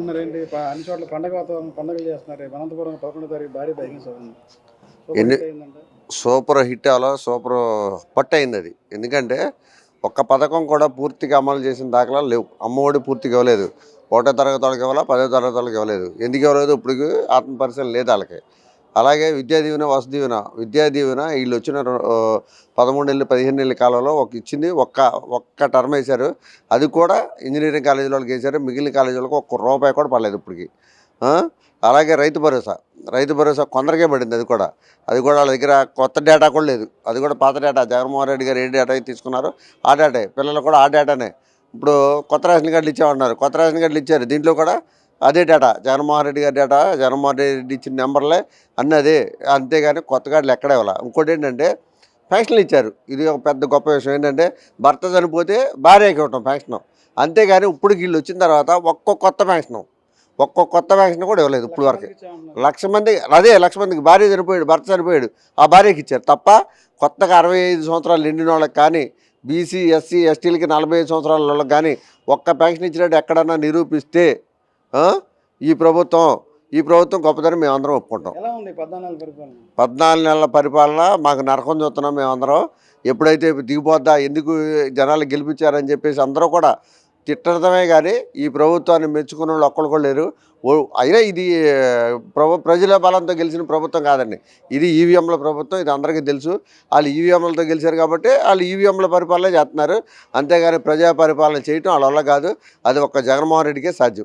చేసుకుంటున్నారేంటి? అన్ని చోట్ల పండగ వాతావరణం, పండగలు చేస్తున్నారు. అనంతపురం 11వ తారీఖు భారీ బహిరంగ సభ ఉంది. సూపర్ ఎన్ని హిట్ అయిందంట. సూపర్ హిట్ అలా సూపర్ పట్టు అయింది అది. ఎందుకంటే ఒక్క పథకం కూడా పూర్తిగా అమలు చేసిన దాఖలాలు లేవు. అమ్మఒడి పూర్తిగా ఇవ్వలేదు. 1వ తరగతి వాళ్ళకి ఇవ్వాలా, 10వ తరగతి వాళ్ళకి ఇవ్వలేదు. ఎందుకు ఇవ్వలేదు ఇప్పుడు ఆత్మ పరిశీలన లేదు వాళ్ళకి. అలాగే విద్యా దీవెన, వసతి దీవెన, విద్యా దీవెన వీళ్ళు వచ్చిన 13 నెలలు 15 నెలల కాలంలో ఇచ్చింది ఒక్క టర్మ్ వేశారు. అది కూడా ఇంజనీరింగ్ కాలేజీ వాళ్ళకి వేశారు. మిగిలిన కాలేజీ వాళ్ళకి ఒక్క రూపాయి కూడా పడలేదు ఇప్పటికి. అలాగే రైతు భరోసా కొందరికే పడింది. అది కూడా వాళ్ళ దగ్గర కొత్త డేటా కూడా లేదు. అది కూడా పాత డేటా. జగన్మోహన్ రెడ్డి గారు ఏ డేటా అయితే తీసుకున్నారో ఆ డేటా, పిల్లలు కూడా ఆ డేటానే. ఇప్పుడు కొత్త రేషన్ కార్డులు ఇచ్చామన్నారు, కొత్త రేషన్ కార్డులు ఇచ్చారు. దీంట్లో కూడా అదే డేటా, జగన్మోహన్ రెడ్డి గారి డేటా, జగన్మోహన్ రెడ్డి ఇచ్చిన నెంబర్లే అన్నీ అదే. అంతేగాని కొత్త కార్డులు ఎక్కడే ఇవ్వాలి. ఇంకోటి ఏంటంటే పెన్షన్లు ఇచ్చారు. ఇది ఒక పెద్ద గొప్ప విషయం. ఏంటంటే భర్త చనిపోతే భార్యకి ఇవ్వటం పెన్షన్. అంతేగాని ఇప్పుడు వీళ్ళు వచ్చిన తర్వాత ఒక్కొక్క కొత్త పెన్షన్ కూడా ఇవ్వలేదు ఇప్పుడు వరకు. 1,00,000 మంది, అదే 1,00,000 మందికి భార్య చనిపోయాడు, భర్త చనిపోయాడు, ఆ భార్యకి ఇచ్చారు తప్ప కొత్తగా 65 సంవత్సరాలు నిండిన వాళ్ళకి కానీ, బీసీ, ఎస్సీ, ఎస్టీలకి 45 సంవత్సరాల వాళ్ళకి కానీ ఒక్క పెన్షన్ ఇచ్చినట్టు ఎక్కడన్నా నిరూపిస్తే ఈ ప్రభుత్వం గొప్పదని మేమందరం ఒప్పుకుంటాం. ఎలా ఉంది 14 నెలల పరిపాలన? 14 నెలల పరిపాలన మాకు నరకం చూస్తున్నాం మేమందరం. ఎప్పుడైతే దిగిపోద్దా, ఎందుకు జనాలు గెలిపించారని చెప్పేసి అందరూ కూడా తిట్టడమే కానీ ఈ ప్రభుత్వాన్ని మెచ్చుకున్న వాళ్ళు ఒక్కళ్ళు కూడా లేరు. అయినా ఇది ప్రజల బలంతో గెలిచిన ప్రభుత్వం కాదండి. ఇది ఈవీఎంల ప్రభుత్వం. ఇది అందరికీ తెలుసు. వాళ్ళు ఈవీఎంలతో గెలిచారు కాబట్టి వాళ్ళు ఈవీఎంల పరిపాలన చేస్తున్నారు. అంతేగాని ప్రజా పరిపాలన చేయటం వాళ్ళ వల్ల కాదు. అది ఒక్క జగన్మోహన్ రెడ్డికే సాధ్యం.